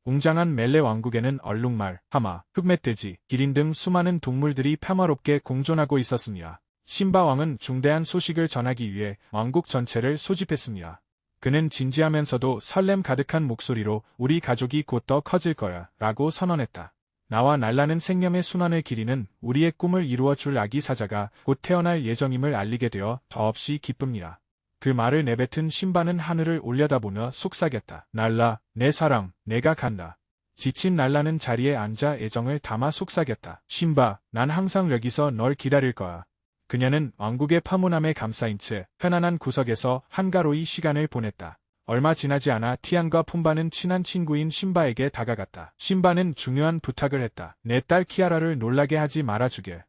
웅장한 멜레 왕국에는 얼룩말, 하마, 흑멧돼지, 기린 등 수많은 동물들이 평화롭게 공존하고 있었습니다. 심바 왕은 중대한 소식을 전하기 위해 왕국 전체를 소집했습니다. 그는 진지하면서도 설렘 가득한 목소리로 우리 가족이 곧 더 커질 거야 라고 선언했다. 나와 날라는 생명의 순환을 기리는 우리의 꿈을 이루어줄 아기 사자가 곧 태어날 예정임을 알리게 되어 더없이 기쁩니다. 그 말을 내뱉은 심바는 하늘을 올려다보며 속삭였다. 날라, 내 사랑, 내가 간다. 지친 날라는 자리에 앉아 애정을 담아 속삭였다. 심바, 난 항상 여기서 널 기다릴 거야. 그녀는 왕국의 파문함에 감싸인 채 편안한 구석에서 한가로이 시간을 보냈다. 얼마 지나지 않아 티안과 푼바는 친한 친구인 심바에게 다가갔다. 심바는 중요한 부탁을 했다. 내 딸 키아라를 놀라게 하지 말아주게.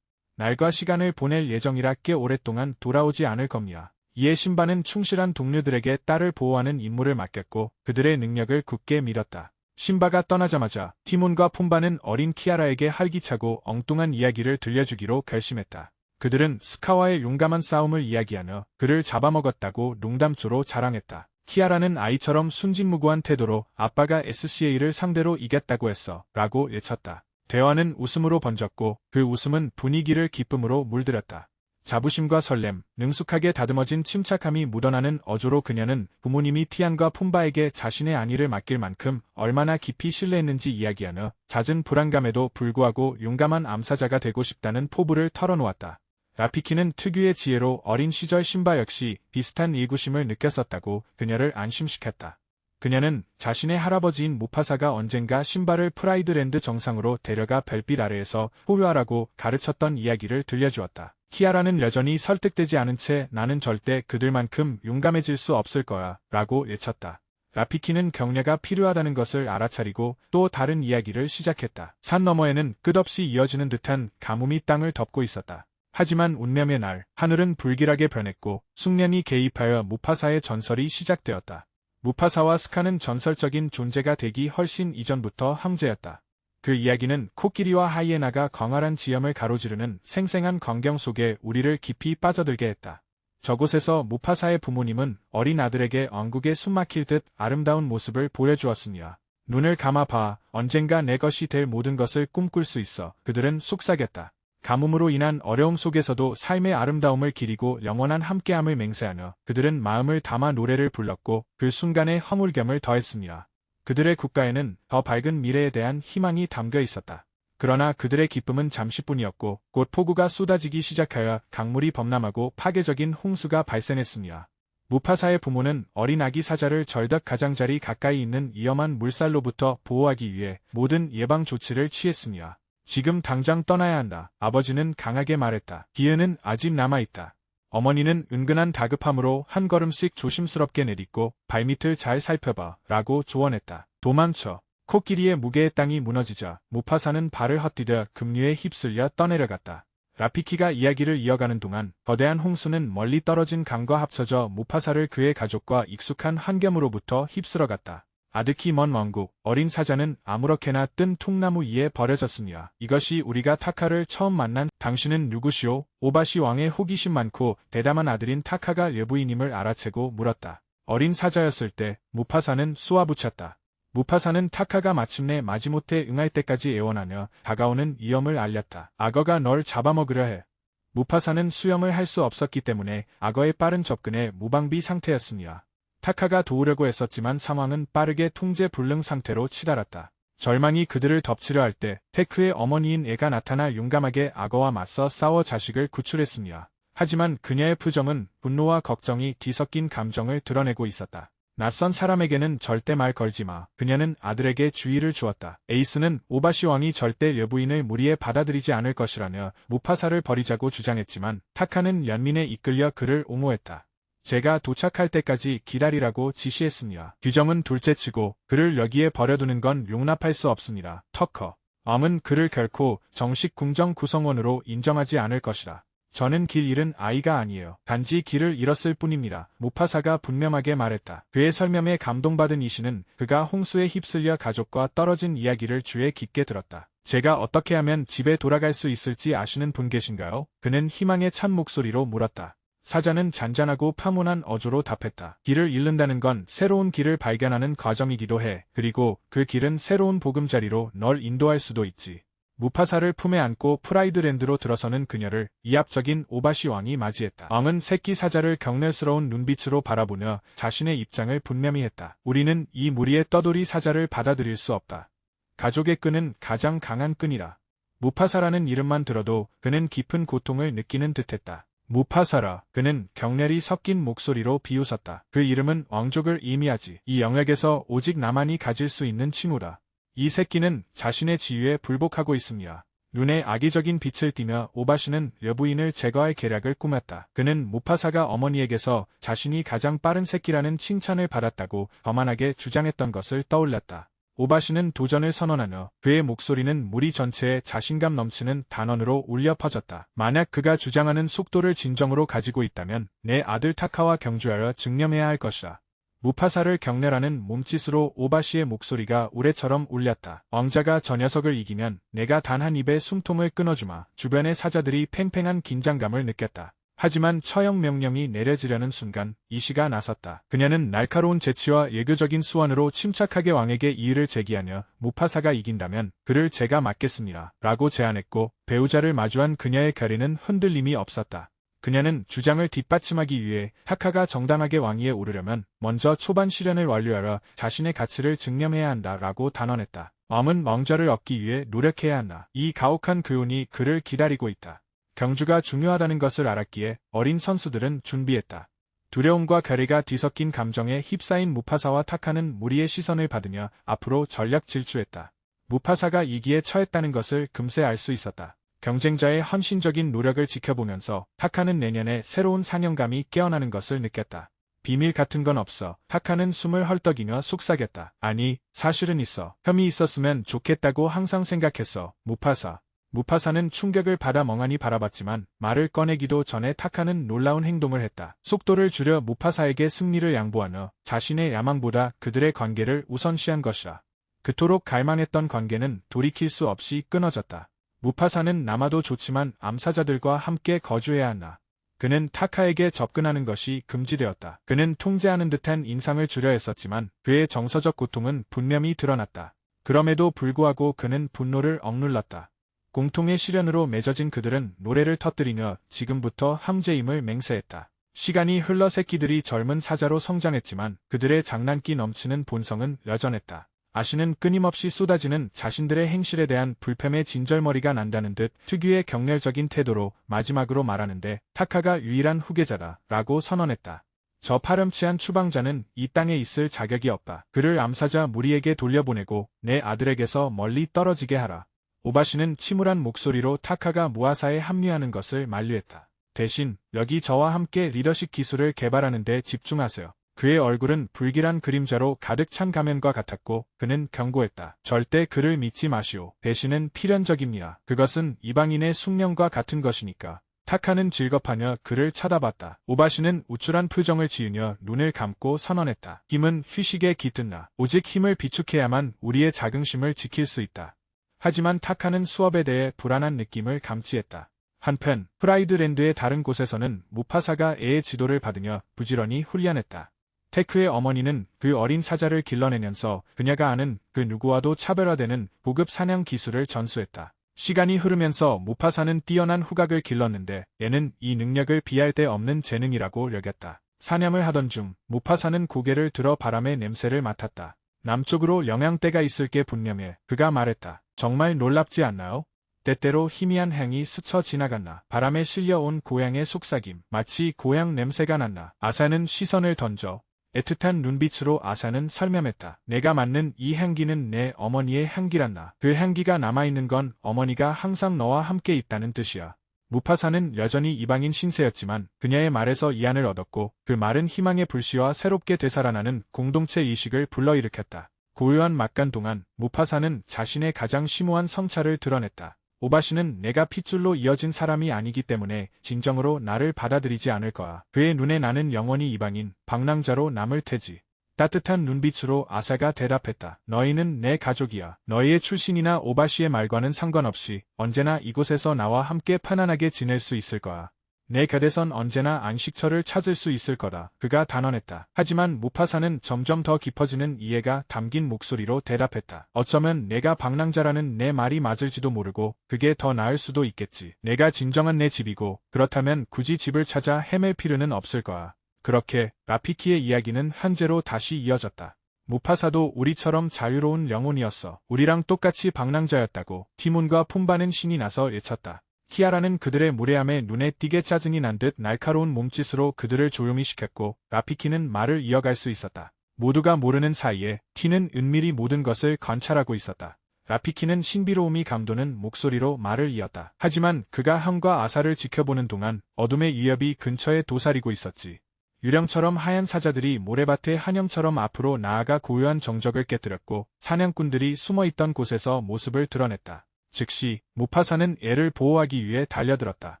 날과 시간을 보낼 예정이라 꽤 오랫동안 돌아오지 않을 겁니다. 이에 심바는 충실한 동료들에게 딸을 보호하는 임무를 맡겼고 그들의 능력을 굳게 믿었다. 심바가 떠나자마자 티몬과 푼바는 어린 키아라에게 활기차고 엉뚱한 이야기를 들려주기로 결심했다. 그들은 스카와의 용감한 싸움을 이야기하며 그를 잡아먹었다고 농담조로 자랑했다. 키아라는 아이처럼 순진무구한 태도로 아빠가 SCA를 상대로 이겼다고 했어 라고 외쳤다. 대화는 웃음으로 번졌고 그 웃음은 분위기를 기쁨으로 물들였다. 자부심과 설렘, 능숙하게 다듬어진 침착함이 묻어나는 어조로 그녀는 부모님이 티안과 푼바에게 자신의 안위를 맡길 만큼 얼마나 깊이 신뢰했는지 이야기하며 잦은 불안감에도 불구하고 용감한 암사자가 되고 싶다는 포부를 털어놓았다. 라피키는 특유의 지혜로 어린 시절 심바 역시 비슷한 일구심을 느꼈었다고 그녀를 안심시켰다. 그녀는 자신의 할아버지인 무파사가 언젠가 심바를 프라이드랜드 정상으로 데려가 별빛 아래에서 포효하라고 가르쳤던 이야기를 들려주었다. 키아라는 여전히 설득되지 않은 채 나는 절대 그들만큼 용감해질 수 없을 거야 라고 외쳤다. 라피키는 격려가 필요하다는 것을 알아차리고 또 다른 이야기를 시작했다. 산 너머에는 끝없이 이어지는 듯한 가뭄이 땅을 덮고 있었다. 하지만 운명의 날, 하늘은 불길하게 변했고 숙련이 개입하여 무파사의 전설이 시작되었다. 무파사와 스카는 전설적인 존재가 되기 훨씬 이전부터 형제였다. 그 이야기는 코끼리와 하이에나가 광활한 지형을 가로지르는 생생한 광경 속에 우리를 깊이 빠져들게 했다. 저곳에서 무파사의 부모님은 어린 아들에게 왕국에 숨막힐 듯 아름다운 모습을 보여주었습니다. 눈을 감아봐, 언젠가 내 것이 될 모든 것을 꿈꿀 수 있어. 그들은 속삭였다. 가뭄으로 인한 어려움 속에서도 삶의 아름다움을 기리고 영원한 함께함을 맹세하며 그들은 마음을 담아 노래를 불렀고 그 순간에 허물겸을 더했습니다. 그들의 국가에는 더 밝은 미래에 대한 희망이 담겨 있었다. 그러나 그들의 기쁨은 잠시뿐이었고 곧 폭우가 쏟아지기 시작하여 강물이 범람하고 파괴적인 홍수가 발생했습니다. 무파사의 부모는 어린 아기 사자를 절벽 가장자리 가까이 있는 위험한 물살로부터 보호하기 위해 모든 예방 조치를 취했습니다. 지금 당장 떠나야 한다. 아버지는 강하게 말했다. 기회는 아직 남아있다. 어머니는 은근한 다급함으로 한 걸음씩 조심스럽게 내딛고 발밑을 잘 살펴봐 라고 조언했다. 도망쳐. 코끼리의 무게의 땅이 무너지자 무파사는 발을 헛디뎌 급류에 휩쓸려 떠내려갔다. 라피키가 이야기를 이어가는 동안 거대한 홍수는 멀리 떨어진 강과 합쳐져 무파사를 그의 가족과 익숙한 환경으로부터 휩쓸어갔다. 아득히 먼 왕국, 어린 사자는 아무렇게나 뜬 통나무 위에 버려졌습니다. 이것이 우리가 타카를 처음 만난 당신은 누구시오? 오바시 왕의 호기심 많고 대담한 아들인 타카가 외부인임을 알아채고 물었다. 어린 사자였을 때 무파사는 쏘아붙였다. 무파사는 타카가 마침내 마지못해 응할 때까지 애원하며 다가오는 위험을 알렸다. 악어가 널 잡아먹으려 해. 무파사는 수영을 할 수 없었기 때문에 악어의 빠른 접근에 무방비 상태였습니다. 타카가 도우려고 했었지만 상황은 빠르게 통제불능 상태로 치달았다. 절망이 그들을 덮치려 할 때 테크의 어머니인 애가 나타나 용감하게 악어와 맞서 싸워 자식을 구출했습니다. 하지만 그녀의 표정은 분노와 걱정이 뒤섞인 감정을 드러내고 있었다. 낯선 사람에게는 절대 말 걸지 마. 그녀는 아들에게 주의를 주었다. 에이스는 오바시 왕이 절대 외부인을 무리에 받아들이지 않을 것이라며 무파사를 버리자고 주장했지만 타카는 연민에 이끌려 그를 옹호했다. 제가 도착할 때까지 기다리라고 지시했습니다. 규정은 둘째치고 그를 여기에 버려두는 건 용납할 수 없습니다. 터커. 왕은 그를 결코 정식 궁정 구성원으로 인정하지 않을 것이다. 저는 길 잃은 아이가 아니에요. 단지 길을 잃었을 뿐입니다. 무파사가 분명하게 말했다. 그의 설명에 감동받은 이씨는 그가 홍수에 휩쓸려 가족과 떨어진 이야기를 귀에 깊게 들었다. 제가 어떻게 하면 집에 돌아갈 수 있을지 아시는 분 계신가요? 그는 희망에 찬 목소리로 물었다. 사자는 잔잔하고 파문한 어조로 답했다. 길을 잃는다는 건 새로운 길을 발견하는 과정이기도 해. 그리고 그 길은 새로운 보금자리로 널 인도할 수도 있지. 무파사를 품에 안고 프라이드랜드로 들어서는 그녀를 이합적인 오바시 왕이 맞이했다. 왕은 새끼 사자를 경멸스러운 눈빛으로 바라보며 자신의 입장을 분명히 했다. 우리는 이 무리의 떠돌이 사자를 받아들일 수 없다. 가족의 끈은 가장 강한 끈이라. 무파사라는 이름만 들어도 그는 깊은 고통을 느끼는 듯했다. 무파사라. 그는 경멸이 섞인 목소리로 비웃었다. 그 이름은 왕족을 의미하지. 이 영역에서 오직 나만이 가질 수 있는 칭호다. 이 새끼는 자신의 지위에 불복하고 있습니다. 눈에 악의적인 빛을 띠며 오바시는 여부인을 제거할 계략을 꾸몄다. 그는 무파사가 어머니에게서 자신이 가장 빠른 새끼라는 칭찬을 받았다고 거만하게 주장했던 것을 떠올렸다. 오바시는 도전을 선언한 후 그의 목소리는 무리 전체에 자신감 넘치는 단언으로 울려 퍼졌다. 만약 그가 주장하는 속도를 진정으로 가지고 있다면 내 아들 타카와 경주하여 증명해야 할 것이다. 무파사를 경멸하는 몸짓으로 오바시의 목소리가 우레처럼 울렸다. 왕자가 저 녀석을 이기면 내가 단 한 입의 숨통을 끊어주마. 주변의 사자들이 팽팽한 긴장감을 느꼈다. 하지만 처형 명령이 내려지려는 순간 이시가 나섰다. 그녀는 날카로운 재치와 예교적인 수완으로 침착하게 왕에게 이의를 제기하며 무파사가 이긴다면 그를 제가 맡겠습니다. 라고 제안했고 배우자를 마주한 그녀의 결의는 흔들림이 없었다. 그녀는 주장을 뒷받침하기 위해 타카가 정당하게 왕위에 오르려면 먼저 초반 시련을 완료하여 자신의 가치를 증명해야 한다라고 단언했다. 왕은 왕좌를 얻기 위해 노력해야 한다. 이 가혹한 교훈이 그를 기다리고 있다. 경주가 중요하다는 것을 알았기에 어린 선수들은 준비했다. 두려움과 결의가 뒤섞인 감정에 휩싸인 무파사와 타카는 무리의 시선을 받으며 앞으로 전력 질주했다. 무파사가 이기에 처했다는 것을 금세 알 수 있었다. 경쟁자의 헌신적인 노력을 지켜보면서 타카는 내년에 새로운 사명감이 깨어나는 것을 느꼈다. 비밀 같은 건 없어. 타카는 숨을 헐떡이며 속삭였다. 아니, 사실은 있어. 혐의 있었으면 좋겠다고 항상 생각했어. 무파사. 무파사는 충격을 받아 멍하니 바라봤지만 말을 꺼내기도 전에 타카는 놀라운 행동을 했다. 속도를 줄여 무파사에게 승리를 양보한 후 자신의 야망보다 그들의 관계를 우선시한 것이다. 그토록 갈망했던 관계는 돌이킬 수 없이 끊어졌다. 무파사는 남아도 좋지만 암사자들과 함께 거주해야 한다. 그는 타카에게 접근하는 것이 금지되었다. 그는 통제하는 듯한 인상을 주려 했었지만 그의 정서적 고통은 분명히 드러났다. 그럼에도 불구하고 그는 분노를 억눌렀다. 공통의 시련으로 맺어진 그들은 노래를 터뜨리며 지금부터 함재임을 맹세했다. 시간이 흘러 새끼들이 젊은 사자로 성장했지만 그들의 장난기 넘치는 본성은 여전했다. 아시는 끊임없이 쏟아지는 자신들의 행실에 대한 불평의 진절머리가 난다는 듯 특유의 경멸적인 태도로 마지막으로 말하는데 타카가 유일한 후계자다 라고 선언했다. 저 파렴치한 추방자는 이 땅에 있을 자격이 없다. 그를 암사자 무리에게 돌려보내고 내 아들에게서 멀리 떨어지게 하라. 오바시는 침울한 목소리로 타카가 무아사에 합류하는 것을 만류했다. 대신 여기 저와 함께 리더십 기술을 개발하는 데 집중하세요. 그의 얼굴은 불길한 그림자로 가득 찬 가면과 같았고 그는 경고했다. 절대 그를 믿지 마시오. 배신은 필연적입니다. 그것은 이방인의 숙명과 같은 것이니까. 타카는 질겁하며 그를 쳐다봤다. 오바시는 우쭐한 표정을 지으며 눈을 감고 선언했다. 힘은 휴식에 깃든다. 오직 힘을 비축해야만 우리의 자긍심을 지킬 수 있다. 하지만 타카는 수업에 대해 불안한 느낌을 감지했다. 한편 프라이드랜드의 다른 곳에서는 무파사가 애의 지도를 받으며 부지런히 훈련했다. 테크의 어머니는 그 어린 사자를 길러내면서 그녀가 아는 그 누구와도 차별화되는 고급 사냥 기술을 전수했다. 시간이 흐르면서 무파사는 뛰어난 후각을 길렀는데 얘는 이 능력을 비할 데 없는 재능이라고 여겼다. 사냥을 하던 중 무파사는 고개를 들어 바람의 냄새를 맡았다. 남쪽으로 영향대가 있을 게 분명해. 그가 말했다. 정말 놀랍지 않나요? 때때로 희미한 향이 스쳐 지나갔나. 바람에 실려온 고향의 속삭임. 마치 고향 냄새가 났나. 아사는 시선을 던져 애틋한 눈빛으로 아사는 설명했다. 내가 맡는 이 향기는 내 어머니의 향기란다. 그 향기가 남아있는 건 어머니가 항상 너와 함께 있다는 뜻이야. 무파사는 여전히 이방인 신세였지만 그녀의 말에서 이안을 얻었고 그 말은 희망의 불씨와 새롭게 되살아나는 공동체 의식을 불러일으켰다. 고요한 막간 동안 무파사는 자신의 가장 심오한 성찰을 드러냈다. 오바시는 내가 핏줄로 이어진 사람이 아니기 때문에 진정으로 나를 받아들이지 않을 거야. 그의 눈에 나는 영원히 이방인, 방랑자로 남을 테지. 따뜻한 눈빛으로 아사가 대답했다. 너희는 내 가족이야. 너희의 출신이나 오바시의 말과는 상관없이 언제나 이곳에서 나와 함께 편안하게 지낼 수 있을 거야. 내 곁에선 언제나 안식처를 찾을 수 있을 거다. 그가 단언했다. 하지만 무파사는 점점 더 깊어지는 이해가 담긴 목소리로 대답했다. 어쩌면 내가 방랑자라는 내 말이 맞을지도 모르고 그게 더 나을 수도 있겠지. 내가 진정한 내 집이고 그렇다면 굳이 집을 찾아 헤맬 필요는 없을 거야. 그렇게 라피키의 이야기는 한제로 다시 이어졌다. 무파사도 우리처럼 자유로운 영혼이었어. 우리랑 똑같이 방랑자였다고 티몬과 푼바는 신이 나서 외쳤다. 키아라는 그들의 무례함에 눈에 띄게 짜증이 난 듯 날카로운 몸짓으로 그들을 조용히 시켰고 라피키는 말을 이어갈 수 있었다. 모두가 모르는 사이에 티는 은밀히 모든 것을 관찰하고 있었다. 라피키는 신비로움이 감도는 목소리로 말을 이었다. 하지만 그가 함과 아사를 지켜보는 동안 어둠의 위협이 근처에 도사리고 있었지. 유령처럼 하얀 사자들이 모래밭의 한염처럼 앞으로 나아가 고요한 정적을 깨뜨렸고 사냥꾼들이 숨어있던 곳에서 모습을 드러냈다. 즉시 무파사는 애를 보호하기 위해 달려들었다.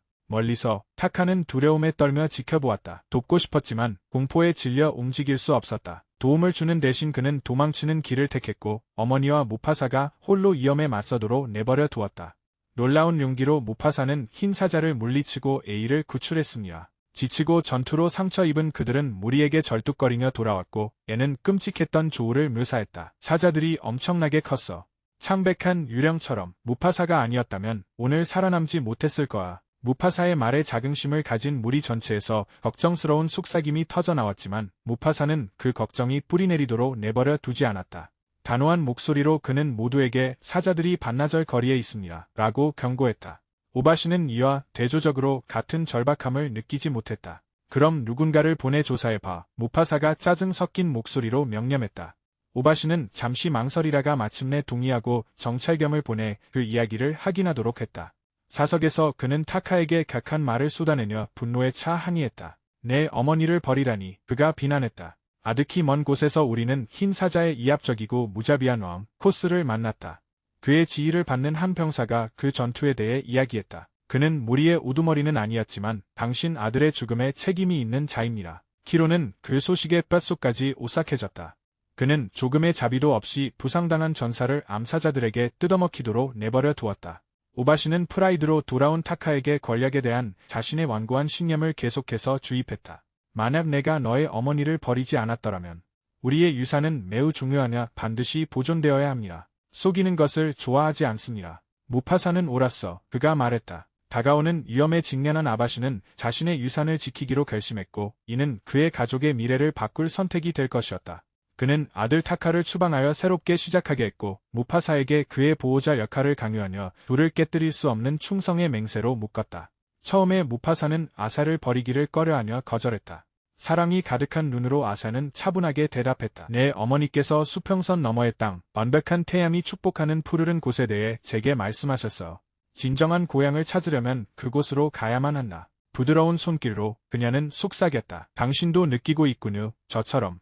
멀리서 타카는 두려움에 떨며 지켜보았다. 돕고 싶었지만 공포에 질려 움직일 수 없었다. 도움을 주는 대신 그는 도망치는 길을 택했고 어머니와 무파사가 홀로 위험에 맞서도록 내버려 두었다. 놀라운 용기로 무파사는 흰 사자를 물리치고 에이를 구출했습니다. 지치고 전투로 상처 입은 그들은 무리에게 절뚝거리며 돌아왔고 애는 끔찍했던 조우를 묘사했다. 사자들이 엄청나게 컸어. 창백한 유령처럼. 무파사가 아니었다면 오늘 살아남지 못했을 거야. 무파사의 말에 자긍심을 가진 무리 전체에서 걱정스러운 속삭임이 터져나왔지만 무파사는 그 걱정이 뿌리내리도록 내버려 두지 않았다. 단호한 목소리로 그는 모두에게 사자들이 반나절 거리에 있습니다. 라고 경고했다. 오바시는 이와 대조적으로 같은 절박함을 느끼지 못했다. 그럼 누군가를 보내 조사해봐. 무파사가 짜증 섞인 목소리로 명령했다. 오바시는 잠시 망설이다가 마침내 동의하고 정찰겸을 보내 그 이야기를 확인하도록 했다. 사석에서 그는 타카에게 격한 말을 쏟아내며 분노에 차 항의했다. 내 어머니를 버리라니. 그가 비난했다. 아득히 먼 곳에서 우리는 흰 사자의 이합적이고 무자비한 왕 코스를 만났다. 그의 지휘를 받는 한 병사가 그 전투에 대해 이야기했다. 그는 무리의 우두머리는 아니었지만 당신 아들의 죽음에 책임이 있는 자입니다. 키로는 그 소식에 뼛속까지 오싹해졌다. 그는 조금의 자비도 없이 부상당한 전사를 암사자들에게 뜯어먹히도록 내버려 두었다. 오바시는 프라이드로 돌아온 타카에게 권력에 대한 자신의 완고한 신념을 계속해서 주입했다. 만약 내가 너의 어머니를 버리지 않았더라면 우리의 유산은 매우 중요하냐 반드시 보존되어야 합니다. 속이는 것을 좋아하지 않습니다. 무파사는 옳았어. 그가 말했다. 다가오는 위험에 직면한 아바시는 자신의 유산을 지키기로 결심했고 이는 그의 가족의 미래를 바꿀 선택이 될 것이었다. 그는 아들 타카를 추방하여 새롭게 시작하게 했고 무파사에게 그의 보호자 역할을 강요하며 둘을 깨뜨릴 수 없는 충성의 맹세로 묶었다. 처음에 무파사는 아사를 버리기를 꺼려하며 거절했다. 사랑이 가득한 눈으로 아사는 차분하게 대답했다. 내 어머니께서 수평선 너머의 땅, 완벽한 태양이 축복하는 푸르른 곳에 대해 제게 말씀하셨어. 진정한 고향을 찾으려면 그곳으로 가야만 한다. 부드러운 손길로 그녀는 속삭였다. 당신도 느끼고 있군요. 저처럼.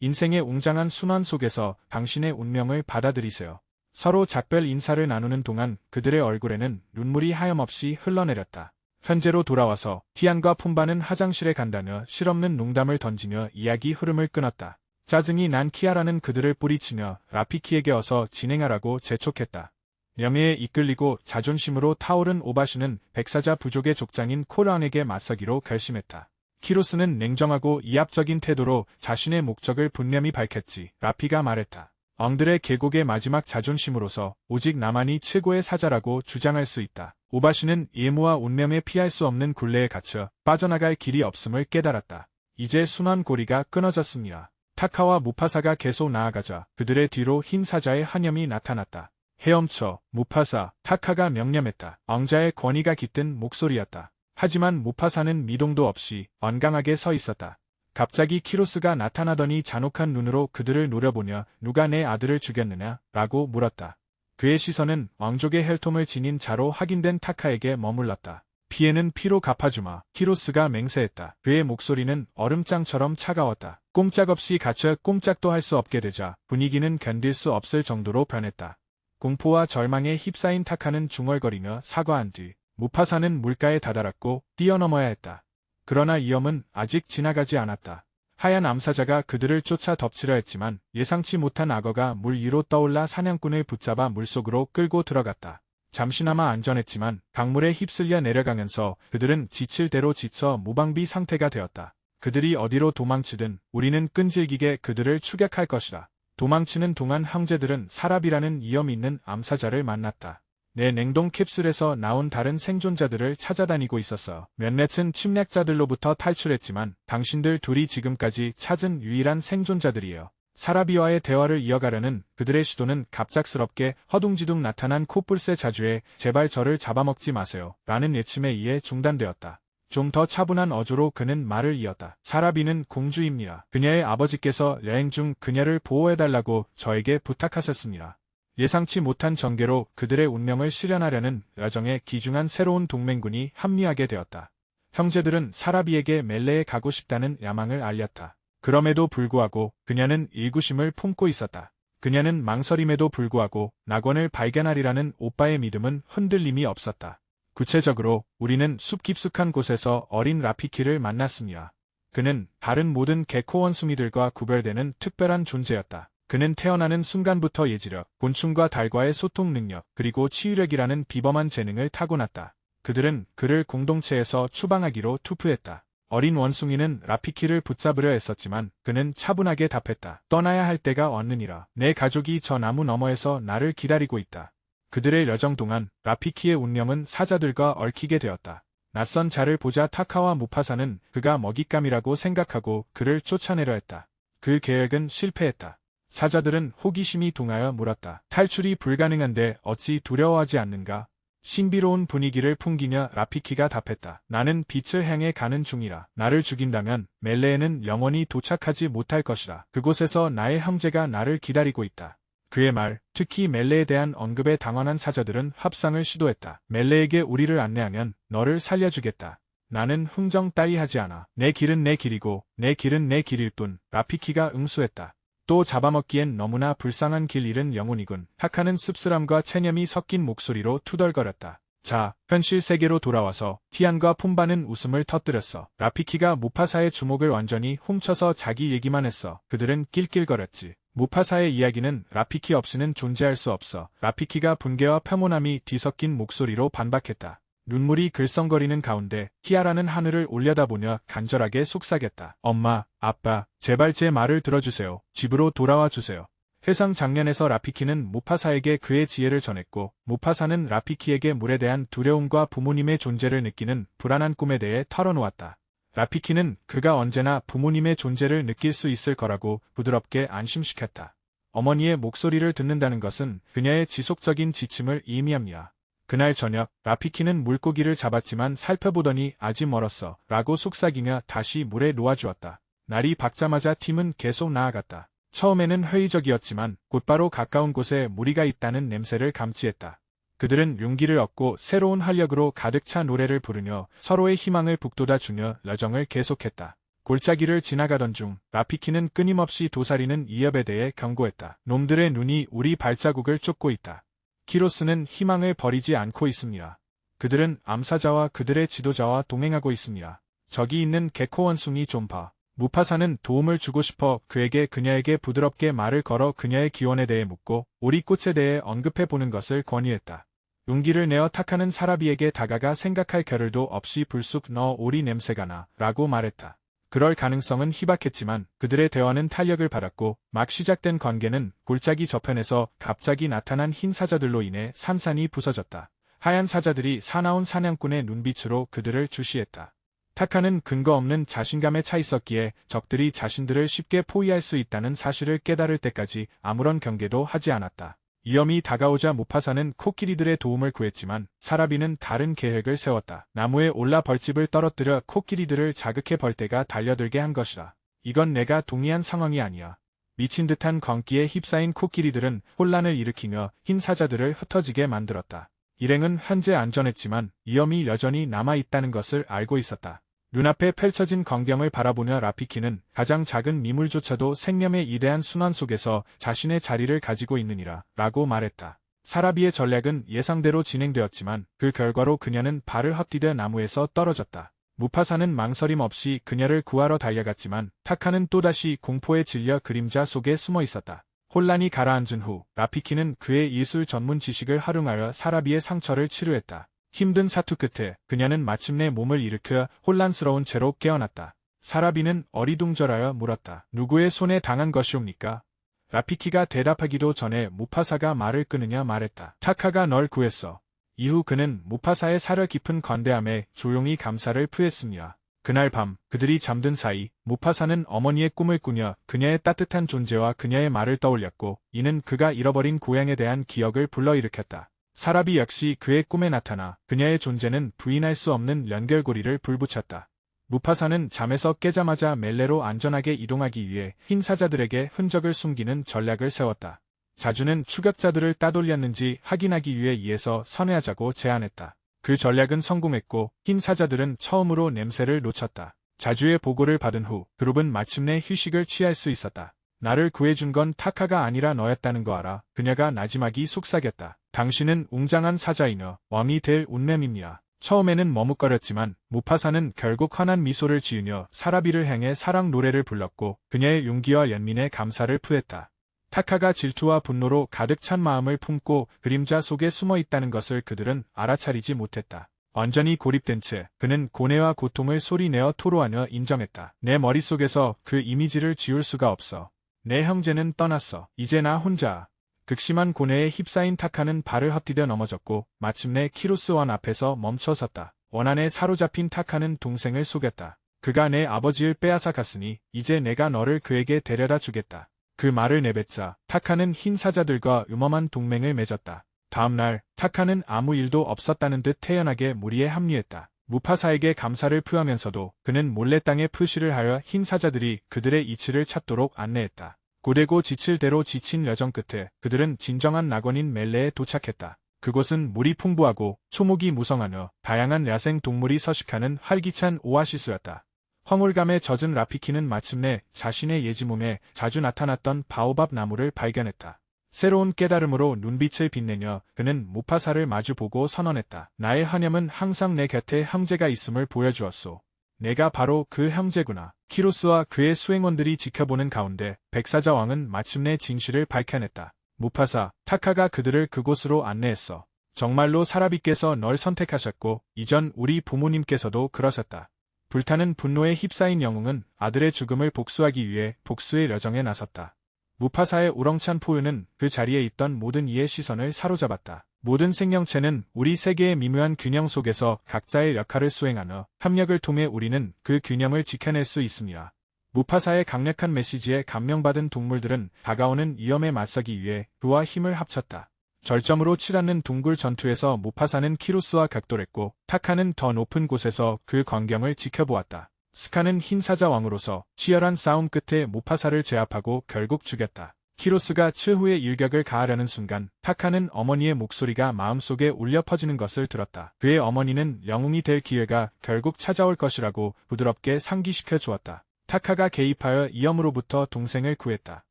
인생의 웅장한 순환 속에서 당신의 운명을 받아들이세요. 서로 작별 인사를 나누는 동안 그들의 얼굴에는 눈물이 하염없이 흘러내렸다. 현재로 돌아와서 티안과 푼바는 화장실에 간다며 실없는 농담을 던지며 이야기 흐름을 끊었다. 짜증이 난 키아라는 그들을 뿌리치며 라피키에게 어서 진행하라고 재촉했다. 명예에 이끌리고 자존심으로 타오른 오바시는 백사자 부족의 족장인 코르안에게 맞서기로 결심했다. 키로스는 냉정하고 이합적인 태도로 자신의 목적을 분명히 밝혔지. 라피가 말했다. 엉들의 계곡의 마지막 자존심으로서 오직 나만이 최고의 사자라고 주장할 수 있다. 오바시는 예무와 운명에 피할 수 없는 굴레에 갇혀 빠져나갈 길이 없음을 깨달았다. 이제 순환고리가 끊어졌습니다. 타카와 무파사가 계속 나아가자 그들의 뒤로 흰 사자의 한염이 나타났다. 헤엄쳐, 무파사, 타카가 명령했다. 왕자의 권위가 깃든 목소리였다. 하지만 무파사는 미동도 없이 완강하게 서 있었다. 갑자기 키로스가 나타나더니 잔혹한 눈으로 그들을 노려보며 누가 내 아들을 죽였느냐? 라고 물었다. 그의 시선은 왕족의 혈통을 지닌 자로 확인된 타카에게 머물렀다. 피해는 피로 갚아주마. 키로스가 맹세했다. 그의 목소리는 얼음장처럼 차가웠다. 꼼짝없이 갇혀 꼼짝도 할 수 없게 되자 분위기는 견딜 수 없을 정도로 변했다. 공포와 절망에 휩싸인 타카는 중얼거리며 사과한 뒤 무파사는 물가에 다다랐고 뛰어넘어야 했다. 그러나 위험은 아직 지나가지 않았다. 하얀 암사자가 그들을 쫓아 덮치려 했지만 예상치 못한 악어가 물 위로 떠올라 사냥꾼을 붙잡아 물속으로 끌고 들어갔다. 잠시나마 안전했지만 강물에 휩쓸려 내려가면서 그들은 지칠 대로 지쳐 무방비 상태가 되었다. 그들이 어디로 도망치든 우리는 끈질기게 그들을 추격할 것이다. 도망치는 동안 형제들은 사랍이라는 위험 있는 암사자를 만났다. 내 냉동 캡슐에서 나온 다른 생존자들을 찾아다니고 있었어. 몇몇은 침략자들로부터 탈출했지만 당신들 둘이 지금까지 찾은 유일한 생존자들이에요. 사라비와의 대화를 이어가려는 그들의 시도는 갑작스럽게 허둥지둥 나타난 코뿔새 자주의 제발 저를 잡아먹지 마세요 라는 외침에 의해 중단되었다. 좀 더 차분한 어조로 그는 말을 이었다. 사라비는 공주입니다. 그녀의 아버지께서 여행 중 그녀를 보호해달라고 저에게 부탁하셨습니다. 예상치 못한 전개로 그들의 운명을 실현하려는 여정에 기중한 새로운 동맹군이 합류하게 되었다. 형제들은 사라비에게 멜레에 가고 싶다는 야망을 알렸다. 그럼에도 불구하고 그녀는 일구심을 품고 있었다. 그녀는 망설임에도 불구하고 낙원을 발견하리라는 오빠의 믿음은 흔들림이 없었다. 구체적으로 우리는 숲 깊숙한 곳에서 어린 라피키를 만났습니다. 그는 다른 모든 개코 원숭이들과 구별되는 특별한 존재였다. 그는 태어나는 순간부터 예지력, 곤충과 달과의 소통 능력, 그리고 치유력이라는 비범한 재능을 타고났다. 그들은 그를 공동체에서 추방하기로 투표했다. 어린 원숭이는 라피키를 붙잡으려 했었지만 그는 차분하게 답했다. 떠나야 할 때가 왔느니라. 내 가족이 저 나무 너머에서 나를 기다리고 있다. 그들의 여정 동안 라피키의 운명은 사자들과 얽히게 되었다. 낯선 자를 보자 타카와 무파사는 그가 먹잇감이라고 생각하고 그를 쫓아내려 했다. 그 계획은 실패했다. 사자들은 호기심이 동하여 물었다. 탈출이 불가능한데 어찌 두려워하지 않는가? 신비로운 분위기를 풍기며 라피키가 답했다. 나는 빛을 향해 가는 중이라. 나를 죽인다면 멜레에는 영원히 도착하지 못할 것이라. 그곳에서 나의 형제가 나를 기다리고 있다. 그의 말, 특히 멜레에 대한 언급에 당황한 사자들은 합상을 시도했다. 멜레에게 우리를 안내하면 너를 살려주겠다. 나는 흥정 따위 하지 않아. 내 길은 내 길이고 내 길은 내 길일 뿐. 라피키가 응수했다. 또 잡아먹기엔 너무나 불쌍한 길 잃은 영혼이군. 타카는 씁쓸함과 체념이 섞인 목소리로 투덜거렸다. 자, 현실 세계로 돌아와서 티안과 푼바는 웃음을 터뜨렸어. 라피키가 무파사의 주목을 완전히 훔쳐서 자기 얘기만 했어. 그들은 낄낄거렸지. 무파사의 이야기는 라피키 없이는 존재할 수 없어. 라피키가 분개와 평온함이 뒤섞인 목소리로 반박했다. 눈물이 글썽거리는 가운데 키아라는 하늘을 올려다보며 간절하게 속삭였다. 엄마, 아빠, 제발 제 말을 들어주세요. 집으로 돌아와 주세요. 해상 장면에서 라피키는 무파사에게 그의 지혜를 전했고 무파사는 라피키에게 물에 대한 두려움과 부모님의 존재를 느끼는 불안한 꿈에 대해 털어놓았다. 라피키는 그가 언제나 부모님의 존재를 느낄 수 있을 거라고 부드럽게 안심시켰다. 어머니의 목소리를 듣는다는 것은 그녀의 지속적인 지침을 의미합니다. 그날 저녁 라피키는 물고기를 잡았지만 살펴보더니 아직 멀었어 라고 속삭이며 다시 물에 놓아주었다. 날이 밝자마자 팀은 계속 나아갔다. 처음에는 회의적이었지만 곧바로 가까운 곳에 무리가 있다는 냄새를 감지했다. 그들은 용기를 얻고 새로운 활력으로 가득 차 노래를 부르며 서로의 희망을 북돋아주며 여정을 계속했다. 골짜기를 지나가던 중 라피키는 끊임없이 도사리는 위협에 대해 경고했다. 놈들의 눈이 우리 발자국을 쫓고 있다. 키로스는 희망을 버리지 않고 있습니다. 그들은 암사자와 그들의 지도자와 동행하고 있습니다. 저기 있는 개코 원숭이 좀 봐. 무파사는 도움을 주고 싶어 그녀에게 부드럽게 말을 걸어 그녀의 기원에 대해 묻고 오리꽃에 대해 언급해보는 것을 권유했다. 용기를 내어 타카는 사라비에게 다가가 생각할 겨를도 없이 불쑥 너 오리 냄새가 나 라고 말했다. 그럴 가능성은 희박했지만 그들의 대화는 탄력을 받았고 막 시작된 관계는 골짜기 저편에서 갑자기 나타난 흰 사자들로 인해 산산이 부서졌다. 하얀 사자들이 사나운 사냥꾼의 눈빛으로 그들을 주시했다. 타카는 근거 없는 자신감에 차 있었기에 적들이 자신들을 쉽게 포위할 수 있다는 사실을 깨달을 때까지 아무런 경계도 하지 않았다. 위험이 다가오자 무파사는 코끼리들의 도움을 구했지만 사라비는 다른 계획을 세웠다. 나무에 올라 벌집을 떨어뜨려 코끼리들을 자극해 벌떼가 달려들게 한 것이다. 이건 내가 동의한 상황이 아니야. 미친 듯한 광기에 휩싸인 코끼리들은 혼란을 일으키며 흰 사자들을 흩어지게 만들었다. 일행은 현재 안전했지만 위험이 여전히 남아있다는 것을 알고 있었다. 눈앞에 펼쳐진 광경을 바라보며 라피키는 가장 작은 미물조차도 생명의 이대한 순환 속에서 자신의 자리를 가지고 있느니라 라고 말했다. 사라비의 전략은 예상대로 진행되었지만 그 결과로 그녀는 발을 헛디뎌 나무에서 떨어졌다. 무파사는 망설임 없이 그녀를 구하러 달려갔지만 타카는 또다시 공포에 질려 그림자 속에 숨어 있었다. 혼란이 가라앉은 후 라피키는 그의 예술 전문 지식을 활용하여 사라비의 상처를 치료했다. 힘든 사투 끝에 그녀는 마침내 몸을 일으켜 혼란스러운 채로 깨어났다. 사라비는 어리둥절하여 물었다. 누구의 손에 당한 것이옵니까? 라피키가 대답하기도 전에 무파사가 말을 끊으냐 말했다. 타카가 널 구했어. 이후 그는 무파사의 사려 깊은 관대함에 조용히 감사를 표했습니다. 그날 밤 그들이 잠든 사이 무파사는 어머니의 꿈을 꾸며 그녀의 따뜻한 존재와 그녀의 말을 떠올렸고 이는 그가 잃어버린 고향에 대한 기억을 불러일으켰다. 사라비 역시 그의 꿈에 나타나 그녀의 존재는 부인할 수 없는 연결고리를 불붙였다. 무파사는 잠에서 깨자마자 멜레로 안전하게 이동하기 위해 흰 사자들에게 흔적을 숨기는 전략을 세웠다. 자주는 추격자들을 따돌렸는지 확인하기 위해 이에서 선회하자고 제안했다. 그 전략은 성공했고 흰 사자들은 처음으로 냄새를 놓쳤다. 자주의 보고를 받은 후 그룹은 마침내 휴식을 취할 수 있었다. 나를 구해준 건 타카가 아니라 너였다는 거 알아. 그녀가 나지막이 속삭였다. 당신은 웅장한 사자이며 왕이 될 운명입니다. 처음에는 머뭇거렸지만 무파사는 결국 환한 미소를 지으며 사라비를 향해 사랑 노래를 불렀고 그녀의 용기와 연민에 감사를 표했다. 타카가 질투와 분노로 가득 찬 마음을 품고 그림자 속에 숨어 있다는 것을 그들은 알아차리지 못했다. 완전히 고립된 채 그는 고뇌와 고통을 소리내어 토로하며 인정했다. 내 머릿속에서 그 이미지를 지울 수가 없어. 내 형제는 떠났어. 이제 나 혼자. 극심한 고뇌에 휩싸인 타카는 발을 헛디뎌 넘어졌고 마침내 키루스 원 앞에서 멈춰섰다. 원한에 사로잡힌 타카는 동생을 속였다. 그가 내 아버지를 빼앗아 갔으니 이제 내가 너를 그에게 데려다 주겠다. 그 말을 내뱉자 타카는 흰 사자들과 음험한 동맹을 맺었다. 다음날 타카는 아무 일도 없었다는 듯 태연하게 무리에 합류했다. 무파사에게 감사를 표하면서도 그는 몰래 땅에 표시를 하여 흰 사자들이 그들의 이치를 찾도록 안내했다. 고되고 지칠 대로 지친 여정 끝에 그들은 진정한 낙원인 멜레에 도착했다. 그곳은 물이 풍부하고 초목이 무성하며 다양한 야생 동물이 서식하는 활기찬 오아시스였다. 황홀감에 젖은 라피키는 마침내 자신의 예지몸에 자주 나타났던 바오밥 나무를 발견했다. 새로운 깨달음으로 눈빛을 빛내며 그는 무파사를 마주보고 선언했다. 나의 환염은 항상 내 곁에 형제가 있음을 보여주었소. 내가 바로 그 형제구나. 키루스와 그의 수행원들이 지켜보는 가운데 백사자 왕은 마침내 진실을 밝혀냈다. 무파사, 타카가 그들을 그곳으로 안내했어. 정말로 사라비께서 널 선택하셨고 이전 우리 부모님께서도 그러셨다. 불타는 분노에 휩싸인 영웅은 아들의 죽음을 복수하기 위해 복수의 여정에 나섰다. 무파사의 우렁찬 포효는 그 자리에 있던 모든 이의 시선을 사로잡았다. 모든 생명체는 우리 세계의 미묘한 균형 속에서 각자의 역할을 수행하며 협력을 통해 우리는 그 균형을 지켜낼 수 있습니다. 무파사의 강력한 메시지에 감명받은 동물들은 다가오는 위험에 맞서기 위해 그와 힘을 합쳤다. 절정으로 치닫는 둥굴 전투에서 무파사는 키루스와 격돌했고 타카는 더 높은 곳에서 그 광경을 지켜보았다. 스카는 흰 사자 왕으로서 치열한 싸움 끝에 무파사를 제압하고 결국 죽였다. 키루스가 최후의 일격을 가하려는 순간 타카는 어머니의 목소리가 마음속에 울려 퍼지는 것을 들었다. 그의 어머니는 영웅이 될 기회가 결국 찾아올 것이라고 부드럽게 상기시켜 주었다. 타카가 개입하여 위험으로부터 동생을 구했다.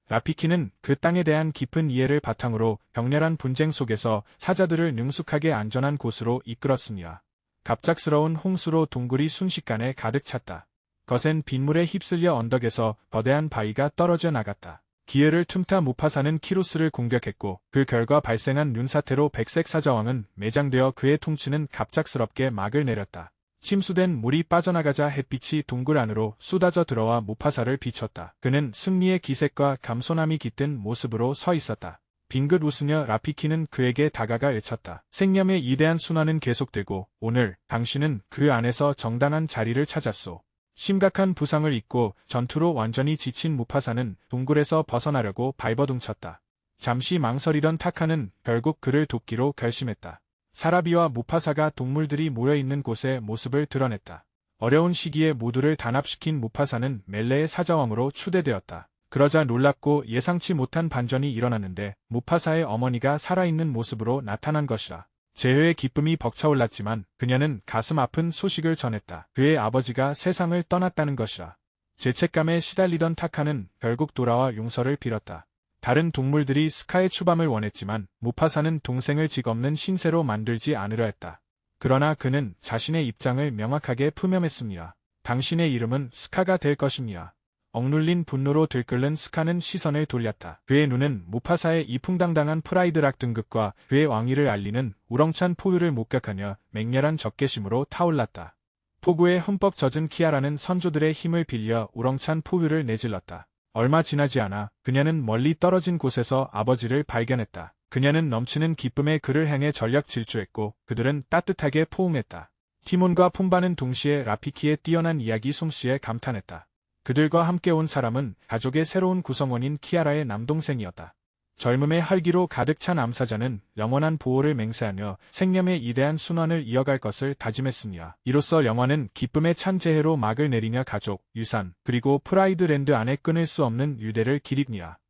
라피키는 그 땅에 대한 깊은 이해를 바탕으로 격렬한 분쟁 속에서 사자들을 능숙하게 안전한 곳으로 이끌었습니다. 갑작스러운 홍수로 동굴이 순식간에 가득 찼다. 거센 빗물에 휩쓸려 언덕에서 거대한 바위가 떨어져 나갔다. 기회를 틈타 무파사는 키루스를 공격했고 그 결과 발생한 눈사태로 백색 사자왕은 매장되어 그의 통치는 갑작스럽게 막을 내렸다. 침수된 물이 빠져나가자 햇빛이 동굴 안으로 쏟아져 들어와 무파사를 비췄다. 그는 승리의 기색과 겸손함이 깃든 모습으로 서 있었다. 빙긋 웃으며 라피키는 그에게 다가가 외쳤다. 생명의 이대한 순환은 계속되고 오늘 당신은 그 안에서 정당한 자리를 찾았소. 심각한 부상을 입고 전투로 완전히 지친 무파사는 동굴에서 벗어나려고 발버둥쳤다. 잠시 망설이던 타카는 결국 그를 돕기로 결심했다. 사라비와 무파사가 동물들이 모여있는 곳에 모습을 드러냈다. 어려운 시기에 모두를 단합시킨 무파사는 멜레의 사자왕으로 추대되었다. 그러자 놀랍고 예상치 못한 반전이 일어났는데 무파사의 어머니가 살아있는 모습으로 나타난 것이라. 재회의 기쁨이 벅차올랐지만 그녀는 가슴 아픈 소식을 전했다. 그의 아버지가 세상을 떠났다는 것이라. 죄책감에 시달리던 타카는 결국 돌아와 용서를 빌었다. 다른 동물들이 스카의 추밤을 원했지만 무파사는 동생을 직없는 신세로 만들지 않으려 했다. 그러나 그는 자신의 입장을 명확하게 표명했습니다. 당신의 이름은 스카가 될 것입니다. 억눌린 분노로 들끓는 스카는 시선을 돌렸다. 그의 눈은 무파사의 이풍당당한 프라이드락 등급과 그의 왕위를 알리는 우렁찬 포유를 목격하며 맹렬한 적개심으로 타올랐다. 폭우에 흠뻑 젖은 키아라는 선조들의 힘을 빌려 우렁찬 포유를 내질렀다. 얼마 지나지 않아 그녀는 멀리 떨어진 곳에서 아버지를 발견했다. 그녀는 넘치는 기쁨에 그를 향해 전력 질주했고 그들은 따뜻하게 포옹했다. 티몬과 푼바는 동시에 라피키의 뛰어난 이야기 솜씨에 감탄했다. 그들과 함께 온 사람은 가족의 새로운 구성원인 키아라의 남동생이었다. 젊음의 활기로 가득 찬 암사자는 영원한 보호를 맹세하며 생명의 이대한 순환을 이어갈 것을 다짐했습니다. 이로써 영화는 기쁨에 찬 재해로 막을 내리며 가족, 유산, 그리고 프라이드랜드 안에 끊을 수 없는 유대를 기립니다.